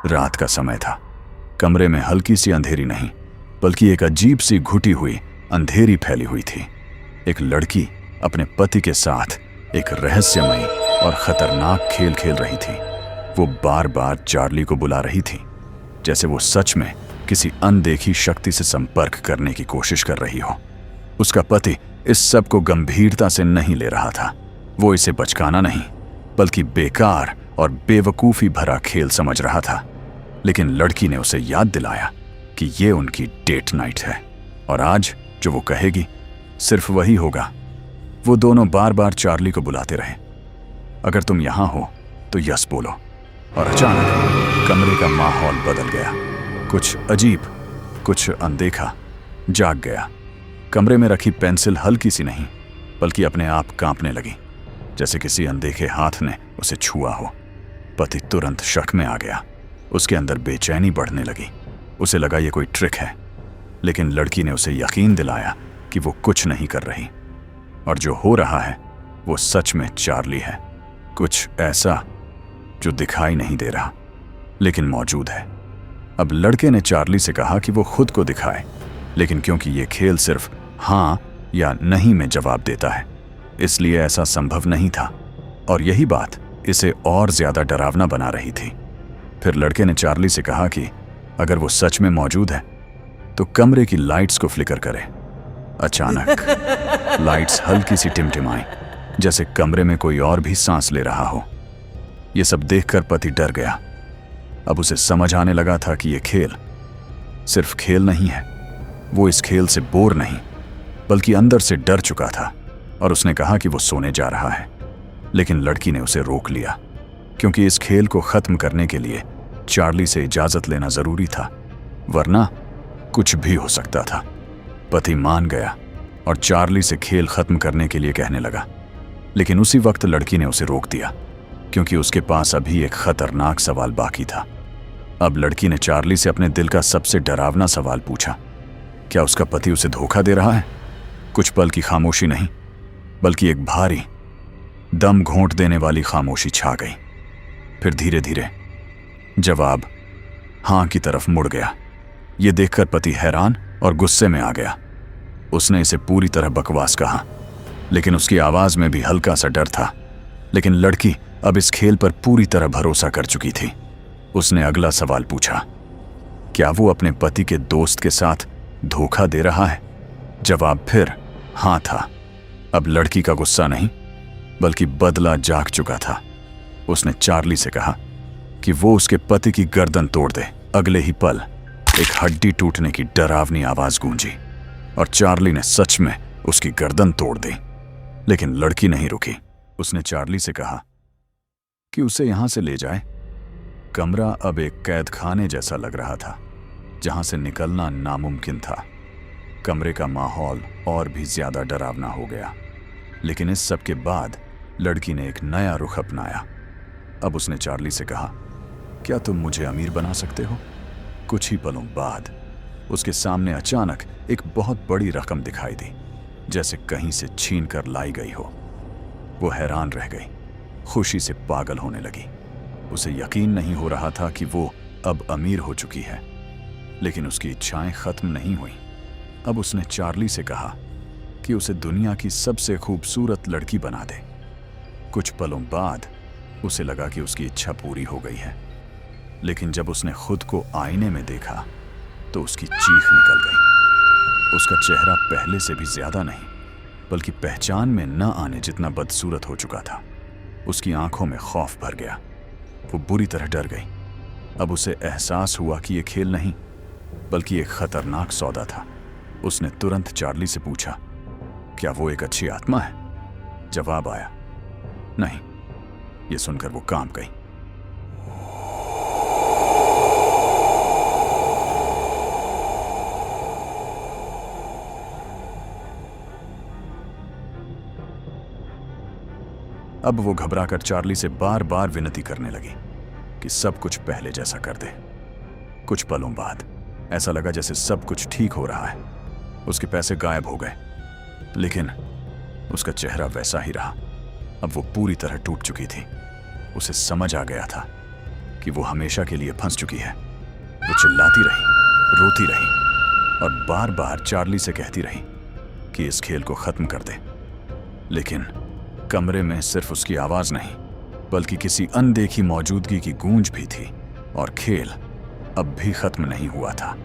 रात का समय था। कमरे में हल्की सी अंधेरी नहीं, बल्कि एक अजीब सी घुटी हुई अंधेरी फैली हुई थी। एक लड़की अपने पति के साथ एक रहस्यमयी और खतरनाक खेल खेल रही थी। वो बार बार चार्ली को बुला रही थी, जैसे वो सच में किसी अनदेखी शक्ति से संपर्क करने की कोशिश कर रही हो। उसका पति इस सब को गंभीरता से नहीं ले रहा था। वो इसे बचकाना नहीं, बल्कि बेकार और बेवकूफी भरा खेल समझ रहा था। लेकिन लड़की ने उसे याद दिलाया कि ये उनकी डेट नाइट है, और आज जो वो कहेगी सिर्फ वही होगा। वो दोनों बार बार चार्ली को बुलाते रहे, अगर तुम यहां हो तो यस बोलो। और अचानक कमरे का माहौल बदल गया। कुछ अजीब, कुछ अनदेखा जाग गया। कमरे में रखी पेंसिल हल्की सी नहीं, बल्कि अपने आप कांपने लगी, जैसे किसी अनदेखे हाथ ने उसे छुआ हो। पति तुरंत शक में आ गया। उसके अंदर बेचैनी बढ़ने लगी। उसे लगा ये कोई ट्रिक है, लेकिन लड़की ने उसे यकीन दिलाया कि वो कुछ नहीं कर रही, और जो हो रहा है वो सच में चार्ली है। कुछ ऐसा जो दिखाई नहीं दे रहा, लेकिन मौजूद है। अब लड़के ने चार्ली से कहा कि वो खुद को दिखाए, लेकिन क्योंकि ये खेल सिर्फ हाँ या नहीं में जवाब देता है, इसलिए ऐसा संभव नहीं था, और यही बात इसे और ज्यादा डरावना बना रही थी। फिर लड़के ने चार्ली से कहा कि अगर वो सच में मौजूद है तो कमरे की लाइट्स को फ्लिकर करे। अचानक लाइट्स हल्की सी टिमटिमाई, जैसे कमरे में कोई और भी सांस ले रहा हो। ये सब देखकर पति डर गया। अब उसे समझ आने लगा था कि ये खेल सिर्फ खेल नहीं है। वो इस खेल से बोर नहीं, बल्कि अंदर से डर चुका था, और उसने कहा कि वो सोने जा रहा है। लेकिन लड़की ने उसे रोक लिया, क्योंकि इस खेल को खत्म करने के लिए चार्ली से इजाजत लेना जरूरी था, वरना कुछ भी हो सकता था। पति मान गया और चार्ली से खेल खत्म करने के लिए कहने लगा, लेकिन उसी वक्त लड़की ने उसे रोक दिया, क्योंकि उसके पास अभी एक खतरनाक सवाल बाकी था। अब लड़की ने चार्ली से अपने दिल का सबसे डरावना सवाल पूछा, क्या उसका पति उसे धोखा दे रहा है? कुछ पल की खामोशी नहीं, बल्कि एक भारी, दम घोंट देने वाली खामोशी छा गई। फिर धीरे धीरे जवाब हां की तरफ मुड़ गया। यह देखकर पति हैरान और गुस्से में आ गया। उसने इसे पूरी तरह बकवास कहा, लेकिन उसकी आवाज में भी हल्का सा डर था। लेकिन लड़की अब इस खेल पर पूरी तरह भरोसा कर चुकी थी। उसने अगला सवाल पूछा, क्या वो अपने पति के दोस्त के साथ धोखा दे रहा है? जवाब फिर हां था। अब लड़की का गुस्सा नहीं, बल्कि बदला जाग चुका था। उसने चार्ली से कहा कि वो उसके पति की गर्दन तोड़ दे। अगले ही पल एक हड्डी टूटने की डरावनी आवाज गूंजी, और चार्ली ने सच में उसकी गर्दन तोड़ दी। लेकिन लड़की नहीं रुकी। उसने चार्ली से कहा कि उसे यहां से ले जाए। कमरा अब एक कैद खाने जैसा लग रहा था, जहां से निकलना नामुमकिन था। कमरे का माहौल और भी ज्यादा डरावना हो गया। लेकिन इस सब के बाद लड़की ने एक नया रुख अपनाया। अब उसने चार्ली से कहा, क्या तुम मुझे अमीर बना सकते हो? कुछ ही पलों बाद उसके सामने अचानक एक बहुत बड़ी रकम दिखाई दी, जैसे कहीं से छीन कर लाई गई हो। वो हैरान रह गई, खुशी से पागल होने लगी। उसे यकीन नहीं हो रहा था कि वो अब अमीर हो चुकी है, लेकिन उसकी इच्छाएं खत्म नहीं हुई। अब उसने चार्ली से कहा कि उसे दुनिया की सबसे खूबसूरत लड़की बना दे। कुछ पलों बाद उसे लगा कि उसकी इच्छा पूरी हो गई है, लेकिन जब उसने खुद को आईने में देखा तो उसकी चीख निकल गई। उसका चेहरा पहले से भी ज्यादा नहीं, बल्कि पहचान में न आने जितना बदसूरत हो चुका था। उसकी आंखों में खौफ भर गया। वो बुरी तरह डर गई। अब उसे एहसास हुआ कि यह खेल नहीं, बल्कि एक खतरनाक सौदा था। उसने तुरंत चार्ली से पूछा, क्या वो एक अच्छी आत्मा है? जवाब आया, नहीं। यह सुनकर वो कांप गई। अब वो घबराकर चार्ली से बार बार विनती करने लगी कि सब कुछ पहले जैसा कर दे। कुछ पलों बाद ऐसा लगा जैसे सब कुछ ठीक हो रहा है। उसके पैसे गायब हो गए, लेकिन उसका चेहरा वैसा ही रहा। अब वो पूरी तरह टूट चुकी थी। उसे समझ आ गया था कि वो हमेशा के लिए फंस चुकी है। वो चिल्लाती रही, रोती रही और बार बार चार्ली से कहती रही कि इस खेल को खत्म कर दे। लेकिन कमरे में सिर्फ उसकी आवाज नहीं बल्कि किसी अनदेखी मौजूदगी की गूंज भी थी और खेल अब भी खत्म नहीं हुआ था।